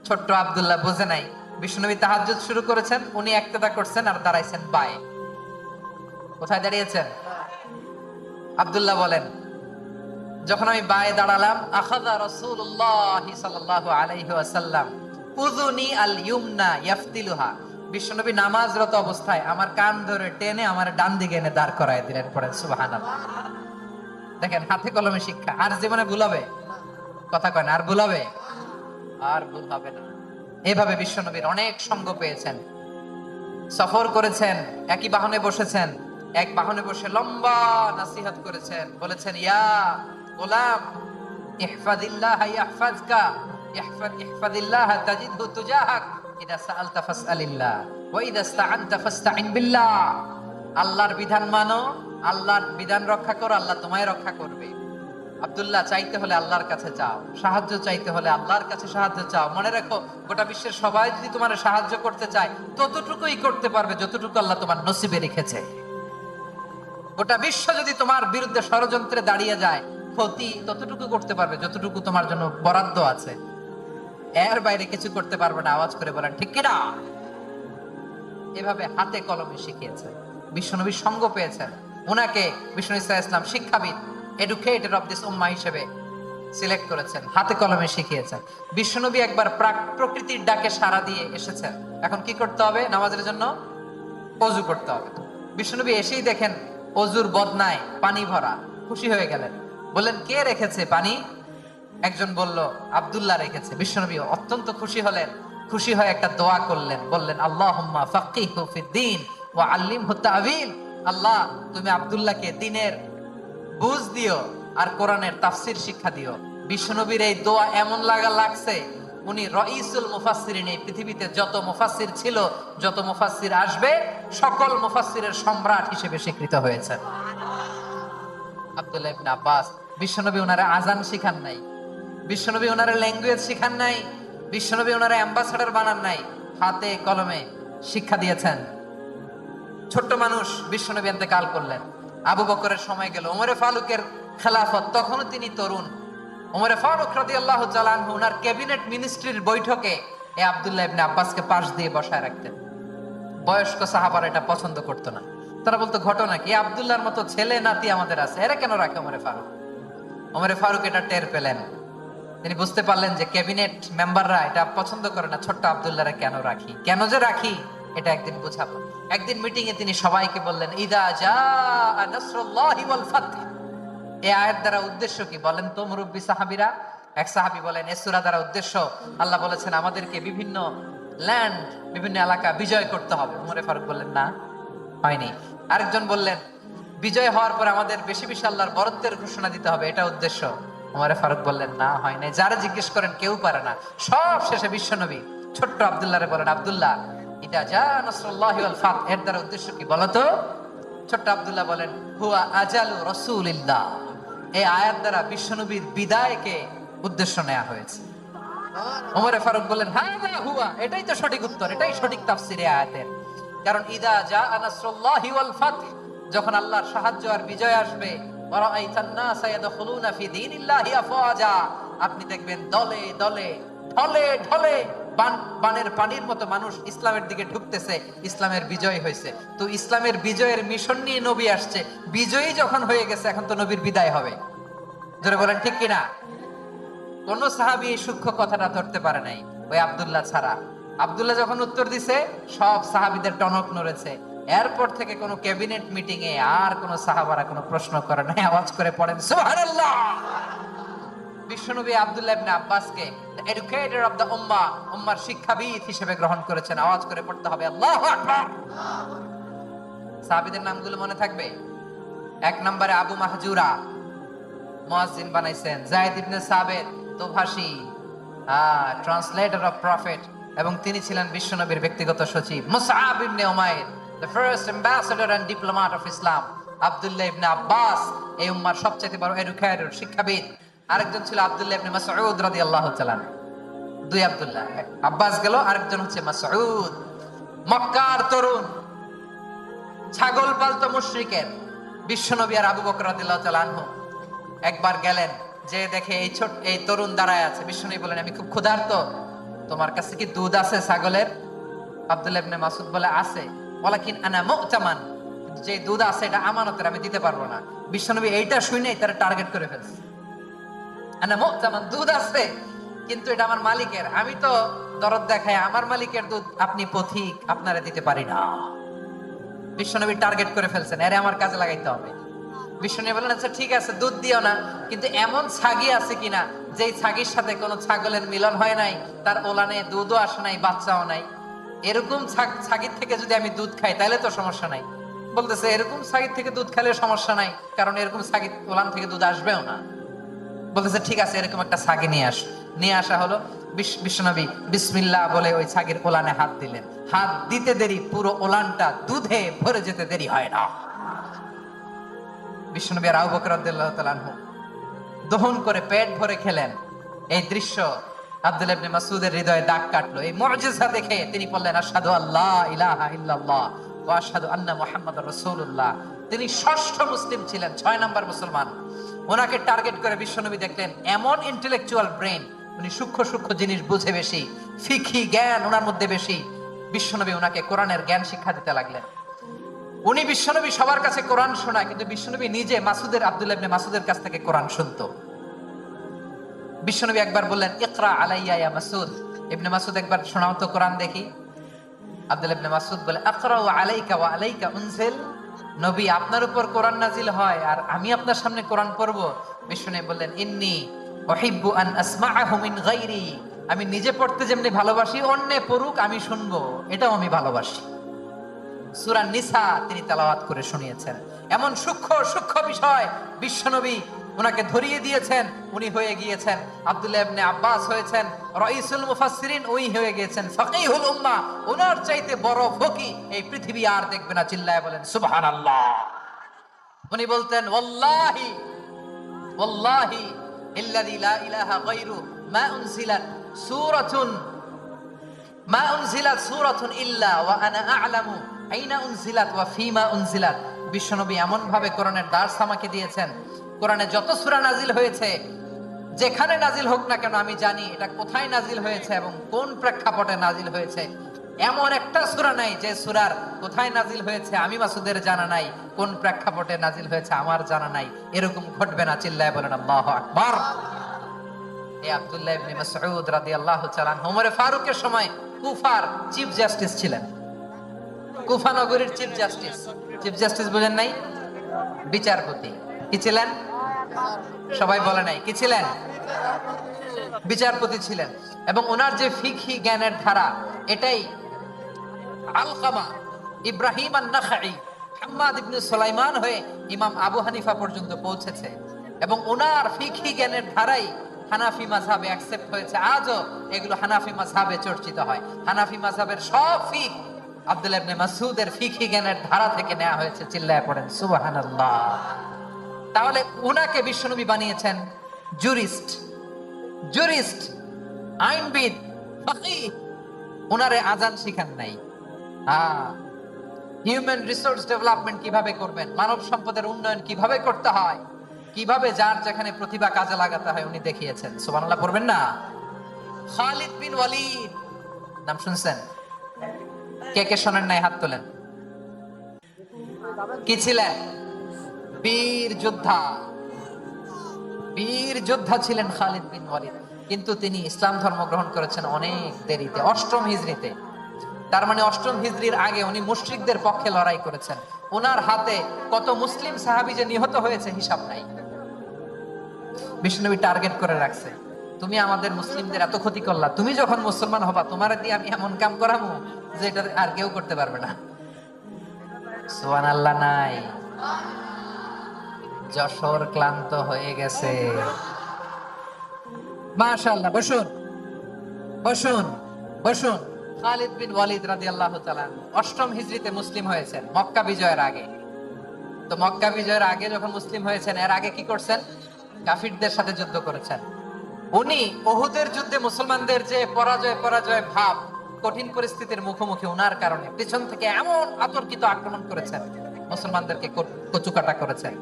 ছোট্ট আব্দুল্লাহ বুঝে নাই, বিশ্বনবী তাহাজ্জুদ শুরু করেছেন, উনি একতেদা করছেন আর দাঁড়াইছেন বায়ে। কোথায় দাঁড়িয়েছেন? আব্দুল্লাহ বলেন, যখন আমি বায়ে দাঁড়ালাম, আখাযা রাসূলুল্লাহ সাল্লাল্লাহু আলাইহি ওয়াসাল্লাম উযুনি আল ইউমনা ইয়াফতিলুহা, বিশ্বনবী নামাজরত অবস্থায় আমার কান ধরে টেনে আমার ডান দিকে এনে দাঁড় করায় দিলেন। পড়েন সুবহানাল্লাহ। দেখেন, হাতে কলমে শিক্ষা। আর জীবনে ভুল হবে? কথা কয় না, আর ভুল হবে? আর ভুল হবে না। এভাবে বিশ্বনবীর অনেক সঙ্গ পেয়েছেন, সফর করেছেন, একই বাহনে বসেছেন, এক বাহনে বসে লম্বা নাসিহত করেছেন, বলেছেন ইয়া গোলাম ইহফাজিল্লাহ ইয়াহফাজকা ইহফাজিল্লাহ তাজিদহু তুজাহাক ইদা সাআলতা ফাসআলিল্লাহ ওয়া ইদা ইসতাআনতা ফাসতাইন বিল্লাহ। আল্লাহর বিধান মানো, আল্লাহর বিধান রক্ষা করো, আল্লাহ তোমায় রক্ষা করবে। আব্দুল্লাহ, চাইতে হলে আল্লাহর কাছে চাও, সাহায্য চাইতে হলে আল্লাহর কাছে সাহায্য চাও। মনে রাখো, গোটা বিশ্বের সবাই যদি তোমার সাহায্য করতে চায় ততটুকুই করতে পারবে যতটুকু আল্লাহ তোমার নসিবে রেখেছে। গোটা বিশ্ব যদি তোমার বিরুদ্ধে ষড়যন্ত্রে দাঁড়িয়ে যায়, ক্ষতি ততটুকু করতে পারবে যতটুকু তোমার জন্য বরাদ্দ আছে, এর বাইরে কিছু করতে পারবে না। আওয়াজ করে বলেন ঠিক কিনা? এভাবে হাতে কলমে শিখিয়েছে। বিশ্বনবীর সঙ্গ পেয়েছেন, ওনাকে বিষ্ণু ইসলাম শিক্ষাবিদ, এডুকেটেড অফ দিস উম্মাহ হিসেবে সিলেক্ট করেছেন, হাতে কলমে শিখিয়েছেন। বিশ্বনবী একবার প্রকৃতির ডাকে সাড়া দিয়ে এসেছেন। এখন কি করতে হবে? নামাজের জন্য ওযু করতে হবে। বিশ্বনবী এসেই দেখেন ওযুর বদনায় পানি ভরা, খুশি হয়ে গেলেন, বললেন কে রেখেছে পানি? একজন বলল আব্দুল্লাহ রেখেছে। বিশ্বনবী অত্যন্ত খুশি হলেন, খুশি হয়ে একটা দোয়া করলেন, বললেন আল্লাহুম্মা ফাক্কিহু ফিদ্দীন ওয়া আল্লিমহু তা'ওয়ীল। আল্লাহ, তুমি আব্দুল্লাহকে দ্বীনের বুঝ দিও আর কোরআনের তাফসীর শিক্ষা দিও। বিশ্বনবীর এই দোয়া এমন লাগছে, উনি রাইসুল মুফাসসিরিন, এই পৃথিবীতে যত মুফাসসির ছিল, যত মুফাসসির আসবে, সকল মুফাসসিরের সম্রাট হিসেবে স্বীকৃত হয়েছেন। আব্দুল্লাহ ইবনে আব্বাস, বিশ্বনবী ওনারে আজান শিখান নাই, বিশ্বনবী ওনারে ল্যাঙ্গুয়েজ শিখান নাই, বিশ্বনবী ওনারে অ্যাম্বাসাডর বানান নাই, হাতে কলমে শিক্ষা দিয়েছেন। ছোট্ট মানুষ, বিশ্বনবী ইন্তেকাল করলেন, আবু বকরের সময় গেল, ওমরে ফারুকের খেলাফত, তখনও তিনি তরুণ। ওমরে ফারুক রাদিয়াল্লাহু তাআলা আনহু ওনার ক্যাবিনেট মিনিস্ট্রির বৈঠকে এই আব্দুল্লাহ ইবনে আব্বাসকে পাশ দিয়ে বসায় রাখতেন। বয়স্ক সাহাবারা এটা পছন্দ করতো না, তারা বলতো ঘটনা কি, আব্দুল্লাহর মতো ছেলে নাতি আমাদের আছে, এরা কেন রাখে ওমরে ফারুক? ওমরে ফারুক এটা টের পেলেন, তিনি বুঝতে পারলেন যে ক্যাবিনেট মেম্বাররা এটা পছন্দ করে না, ছোট্ট আব্দুল্লাহরে কেন রাখি, কেন যে রাখি এটা একদিন বুঝাবো। একদিন মিটিং এ তিনি সবাইকে বললেন ইদা জাআ নাসরুল্লাহি ওয়াল ফাতহ। এই আয়াত দ্বারা উদ্দেশ্য কি বলেন তো মুরব্বী সাহাবীরা? এক সাহাবী বলেন এই সূরা দ্বারা উদ্দেশ্য, আল্লাহ বলেছেন আমাদেরকে বিভিন্ন ল্যান্ড, বিভিন্ন এলাকা বিজয় করতে হবে। ওমরে ফারুক বললেন না, হয়নি। আরেকজন বললেন বিজয় হওয়ার পর আমাদের বেশি বেশি আল্লাহর বরত্বের ঘোষণা দিতে হবে, এটা উদ্দেশ্য। ওমরে ফারুক বললেন না, হয় নাই। যারা জিজ্ঞেস করেন কেউ পারে না। সব শেষে বিশ্বনবী ছোট্ট আব্দুল্লাহরে বলেন আব্দুল্লাহ ইদা জাআ নাসরুল্লাহি ওয়াল ফাতহ, এর দ্বারা উদ্দেশ্য কি বলো তো? ছোট্ট আব্দুল্লাহ বলেন হুয়া আজালু রাসূলিল্লাহ। এই আয়াত দ্বারা বিশ্বনবীর বিদায়কে উদ্দেশ্য নেওয়া হয়েছে। ওমরে ফারুক বললেন হাযা হুয়া, এটাই তো সঠিক উত্তর, এটাই সঠিক তাফসীর এই আয়াতের। কারণ ইদা জাআ নাসরুল্লাহি ওয়াল ফাতহ, যখন আল্লাহর সাহায্য আর বিজয় আসবে, ওয়া রাআইতান নাসা ইয়াদখুলুনা ফি দীনিল্লাহি আফওয়াজা, আপনি দেখবেন দলে দলে, ঢলে ঢলে, বানের পানির মতো মানুষ ইসলামের দিকে ঢুকতেছে। ইসলামের বিজয় হয়েছে, তো ইসলামের বিজয়ের মিশন নিয়ে নবী আসছে। বিজয়ী যখন হয়ে গেছে, এখন তো নবীর বিদায় হবে। জোরে বলেন ঠিক কিনা? কোন সাহাবী এই সূক্ষ্ম কথাটা ধরতে পারে নাই, ওই আব্দুল্লাহ ছাড়া। আব্দুল্লাহ যখন উত্তর দিছে, সব সাহাবীদের টনক নড়েছে। এরপর থেকে কোন ক্যাবিনেট মিটিং এ আর কোন সাহাবারা কোনো প্রশ্ন করে নাই। আওয়াজ করে পড়েন সুবহানাল্লাহ। বিশ্বনবী আব্দুল্লাহ ইবনে আব্বাসকে এডুকেটর অফ দ্য উম্মাহ, উম্মার শিক্ষাবিদ হিসেবে গ্রহণ করেছেন। আওয়াজ করে পড়তে হবে আল্লাহু আকবার। সাহাবীদের নামগুলো মনে থাকবে? এক নম্বরে আবু মাহজুরা, মুয়াজ্জিন বানাইছেন। যায়েদ ইবনে সাবিত, দোভাষী, ট্রান্সলেটর অফ প্রফেট, এবং তিনি ছিলেন বিশ্বনবীর ব্যক্তিগত সচিব। মুসআব ইবনে উমাইর, the first ambassador and diplomat of Islam. আব্দুল্লাহ ইবনে আব্বাস, এই উম্মার সবচেয়ে বড় এডুকেটর, শিক্ষাবিদ। আরেকজন ছিল আব্দুল্লাহ ইবনে মাসউদ রাদিয়াল্লাহু তাআলা। দুই আব্দুল্লাহ, আব্বাস গেল, আরেকজন হচ্ছে মাসউদ। মক্কার তরুণ, ছাগল পালতো মুশরিকের। বিশ্বনবী আর আবু বকর রাদিয়াল্লাহু তাআলা আনহু একবার গেলেন, যে দেখে এই তরুণ দাঁড়ায় আছে। বিশ্বনবী বলেন আমি খুব ক্ষুধার্ত, তোমার কাছে কি দুধ আছে ছাগলের? আব্দুল্লাহ ইবনে মাসউদ বলে আছে। ওয়ালাকিন আনা মু'তামান, যে দুধ আছে এটা আমানতের, আমি দিতে পারবো না। বিশ্বনবী এইটা শুনেই তার টার্গেট করে ফেলছে। আনা মু'তামান, দুধ আছে কিন্তু এটা আমার মালিকের, আমি তো দরদ দেখাই, আমার মালিকের দুধ আপনি পথিক, আপনারে দিতে পারি না। বিশ্বনবী টার্গেট করে ফেলছেন, এরে আমার কাজে লাগাইতে হবে। বিষ্ণু বললেন আচ্ছা ঠিক আছে দুধ দিও না, কিন্তু এমন ছাগি আছে কিনা যেই ছাগির সাথে কোনো ছাগলের মিলন হয় নাই, তার ওলানে দুধও আসে নাই, বাচ্চাও নাই, এরকম ছাগির থেকে যদি আমি দুধ খাই তাহলে তো সমস্যা নাই। বলতেছে এরকম ছাগির থেকে দুধ খেলে সমস্যা নাই, কারণ এরকম ছাগির ওলান থেকে দুধ আসবেও না। বলতেছে ঠিক আছে এরকম একটা ছাগি নিয়ে আস। নিয়ে আসা হলো। বিশ্বনবী বিসমিল্লাহ বলে ওই ছাগির ওলানে হাত দিলেন। হাত দিতে দেরি, পুরো ওলানটা দুধে ভরে যেতে দেরি হয় না। বিশ্বনবী আর আবু বকর রাদিয়াল্লাহু তাআলা আনহু দহন করে পেট ভরে খেলেন। এই দৃশ্য আব্দুল্লাহ ইবনে মাসউদের হৃদয়ে দাগ কাটলো। এই মুজিজা দেখে তিনি বললেন আশহাদু আল্লা ইলাহা ইল্লাল্লাহ ওয়া আশহাদু আন্না মুহাম্মাদুর রাসূলুল্লাহ। তিনি ষষ্ঠ মুসলিম ছিলেন, 6 নম্বর মুসলমান। ওনাকে টার্গেট করে বিশ্বনবী দেখলেন এমন ইন্টেলেকচুয়াল ব্রেন, উনি সূক্ষ্ম সূক্ষ্ম জিনিস বুঝে বেশি, ফিকহি জ্ঞান ওনার মধ্যে বেশি। বিশ্বনবী ওনাকে কোরআনের জ্ঞান শিক্ষা দিতে লাগলেন। উনি বিশ্বনবী সবার কাছে কোরআন শোনায়, কিন্তু বিশ্বনবী নিজে আব্দুল্লাহ ইবনে মাসউদের কাছ থেকে কোরআন শুনতো। বিশ্বনবী একবার বললেন ইকরা আলাইয়া ইয়া মাসউদ। ইবনে মাসউদ একবার শোনাও তো কোরআন দেখি। আব্দুল্লাহ ইবনে মাসউদ বলে আকরাউ আলাইকা ওয়া আলাইকা উনজিল। নবী আপনার উপর কোরআন নাজিল হয় আর আমি আপনার সামনে কোরআন পড়ব। বিশ্বনবী বললেন ইন্নী উহিব্বু আন আসমাআহু মিন গায়রি। আমি নিজে পড়তে যেমনি ভালোবাসি, অন্যে পড়ুক আমি শুনবো, এটাও আমি ভালোবাসি। সূরা নিসা তিনি তেলাওয়াত করে শুনিয়েছেন। এমন সূক্ষ্ম সূক্ষ্ম বিষয় বিশ্বনবী ওনাকে ধরিয়ে দিয়েছেন। উনি হয়ে গিয়েছেন আব্দুল্লাহ ইবনে আব্বাস, হয়েছেন রাইসুল মুফাসসিরিন, ওই হয়ে গিয়েছেন ফাকিহুল উম্মাহ। ওনার চাইতে বড় ফকি এই পৃথিবী আর দেখবে না। চিল্লায় বলেন সুবহানাল্লাহ। উনি বলতেন ওয়াল্লাহি ওয়াল্লাহি ইল্লাযী লা ইলাহা গায়রু মা উনজিলাত সূরাতুন ইল্লা ওয়া আনা আ'লামু আইনা উনজিলাত ওয়া ফিমা উনজিলাত। বিশ্বনবী এমন ভাবে কোরআনের দার্স আমাকে দিয়েছেন, কোরআনে যত সূরা নাজিল হয়েছে, যেখানে নাজিল হোক না কেন আমি জানি এটা কোথায় নাজিল হয়েছে এবং কোন প্রেক্ষাপটে নাজিল হয়েছে। এমন একটা সূরা নাই যে সূরার কোথায় নাজিল হয়েছে আমি মাসুদের জানা নাই, কোন প্রেক্ষাপটে নাজিল হয়েছে আমার জানা নাই। এরকম ঘটবে না। চিল্লায় বলেন আল্লাহু আকবার। এই আব্দুল্লাহ ইবনে মাসউদ রাদিয়াল্লাহু তাআলা ওমর ফারুকের সময় কুফার চিফ জাস্টিস ছিলেন। কুফা নগরীর চিফ জাস্টিস। চিফ জাস্টিস বুঝেন নাই? বিচারপতি। কি ছিলেন? সবাই বলে নাই কি ছিলেন? বিচারপতি ছিলেন। এবং ওনার যে ফিকহি জ্ঞানের ধারা, এটাই আলকামা, ইব্রাহিম আন-নাখাই, হাম্মাদ ইবনে সুলাইমান হয়ে ইমাম আবু হানিফা পর্যন্ত পৌঁছেছে। এবং ওনার ফিকহি জ্ঞানের ধারাই হানাফি মাযহাবে অ্যাকসেপ্ট হয়েছে। আজও এগুলো হানাফি মাযহাবে চর্চিত হয়। হানাফি মাযহাবের সব ফিক আব্দুল্লাহ ইবনে মাসউদের ফিকহি জ্ঞানের ধারা থেকে নেওয়া হয়েছে। চিল্লায় পড়েন সুবহানাল্লাহ। তাহলে উনাকে বিশ্বনবী বানিয়েছেন জুরিস্ট, আইনবিদ, ফাকিহ। উনারে আজান শিখান নাই। হিউম্যান রিসোর্স ডেভেলপমেন্ট কিভাবে করবেন, মানব সম্পদের উন্নয়ন কিভাবে করতে হয়, কিভাবে যার যেখানে প্রতিভা কাজে লাগাতে হয় উনি দেখিয়েছেন। সুবহানাল্লাহ পড়বেন না? খালিদ বিন ওয়ালিদ নাম শুনছেন? কে কে শোনেন নাই হাত তোলেন। কি ছিলেন? বীর যোদ্ধা ছিলেন খালিদ বিন ওয়ালিদ। কিন্তু তিনি ইসলাম ধর্ম গ্রহণ করেছেন অনেক দেরিতে, 8ম হিজরিতে। তার মানে 8ম হিজরির আগে উনি মুশরিকদের পক্ষে লড়াই করেছেন। ওনার হাতে কত মুসলিম সাহাবী যে নিহত হয়েছে হিসাব নাই। বিষ্ণুনবী টার্গেট করে রাখছে, তুমি আমাদের মুসলিমদের এত ক্ষতি করলা, তুমি যখন মুসলমান হবা তোমার দিয়ে আমি এমন কাম করামু যে এটা আর কেউ করতে পারবে না। সুবহানাল্লাহ নাই? যশোর ক্লান্ত হয়ে গেছে। মাশাআল্লাহ। বসুন। খালিদ বিন ওয়ালিদ রাদিয়াল্লাহু তাআলা 8ম হিজরিতে মুসলিম হয়েছেন, মক্কা বিজয়ের আগে। তো মক্কা বিজয়ের আগে যখন মুসলিম হয়েছেন, এর আগে কি করছেন? কাফিরদের সাথে যুদ্ধ করেছেন। উনি উহুদের যুদ্ধে মুসলমানদের যে পরাজয় ভাব, কঠিন পরিস্থিতির মুখোমুখি ওনার কারণে পিছন থেকে এমন আতর্কিত আক্রমণ করেছেন, মুসলমানদেরকে কচুকাটা করেছেন।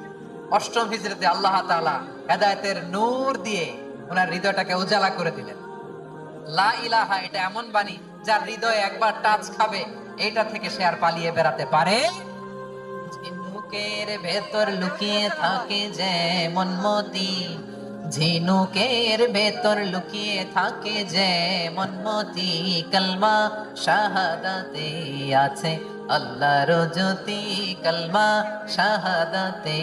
8ম হিজরিতে আল্লাহ তাআলা হেদায়েতের নূর দিয়ে ওনার হৃদয়টাকে উজালা করে দিলেন। লা ইলাহা এটা এমন বাণী যার হৃদয়ে একবার টাচ খাবে, এটা থেকে সে আর পালিয়ে বেড়াতে পারে। ঝিনুকের ভেতর লুকিয়ে থাকে যেমন মতি, ঝিনুকের ভেতর লুকিয়ে থাকে যেমন মতি, কালমা শাহাদাতে আছে আল্লাহর জ্যোতি কালমা শাহাদাতে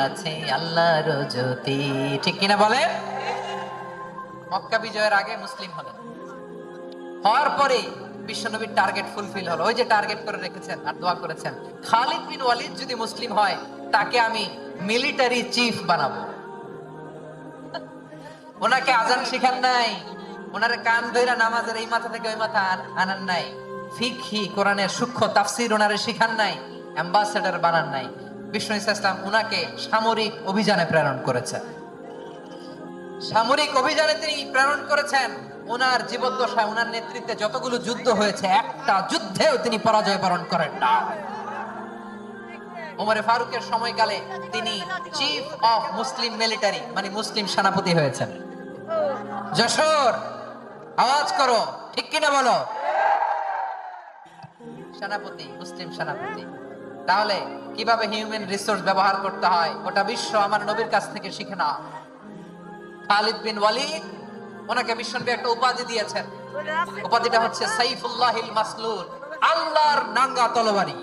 আছে আল্লাহর জ্যোতি। ঠিক কিনা বলে? মক্কা বিজয়ের আগে মুসলিম হলেন, হওয়ার পরে বিশ্বনবীর টার্গেট ফুলফিল হলো। ওই যে টার্গেট করে রেখেছেন আর দোয়া করেছেন, খালিদ বিন ওয়ালিদ যদি মুসলিম হয় তাকে আমি মিলিটারি চিফ বানাবো। ওনাকে আজান শিখান নাই, ওনার কান ধইরা নামাজের এই মাথা থেকে ওই মাথা আনান নাই, ফিকহি কোরআনের সূক্ষ্ম তাফসীর ওনারে শিখান নাই, অ্যাম্বাসেডর বানান নাই। বিষ্ণু ইসলাম উনাকে সামরিক অভিযানে প্রেরণ করেছেন। সামরিক অভিযানে তিনি প্রেরণ করেছেন। ওনার জীবদ্দশায় ওনার নেতৃত্বে যতগুলো যুদ্ধ হয়েছে একটা যুদ্ধেও তিনি পরাজয় বরণ করেন না। ওমরে ফারুকের সময়কালে তিনি চিফ অফ মুসলিম মিলিটারি মানে মুসলিম সেনাপতি হয়েছেন। যশোর আওয়াজ করো, ঠিক কিনা বলো? সেনাপতি, মুসলিম সেনাপতি। তাহলে কিভাবে হিউম্যান রিসোর্স ব্যবহার করতে হয় গোটা বিশ্ব আমার নবীর কাছ থেকে শিখে না। খালিদ বিন ওয়ালিদ, ওনাকে বিশ্বনবী একটা উপাধি দিয়েছেন। উপাধিটা হচ্ছে সাইফুল্লাহিল মাসলুল, আল্লাহর নাঙ্গা তলোয়ারি।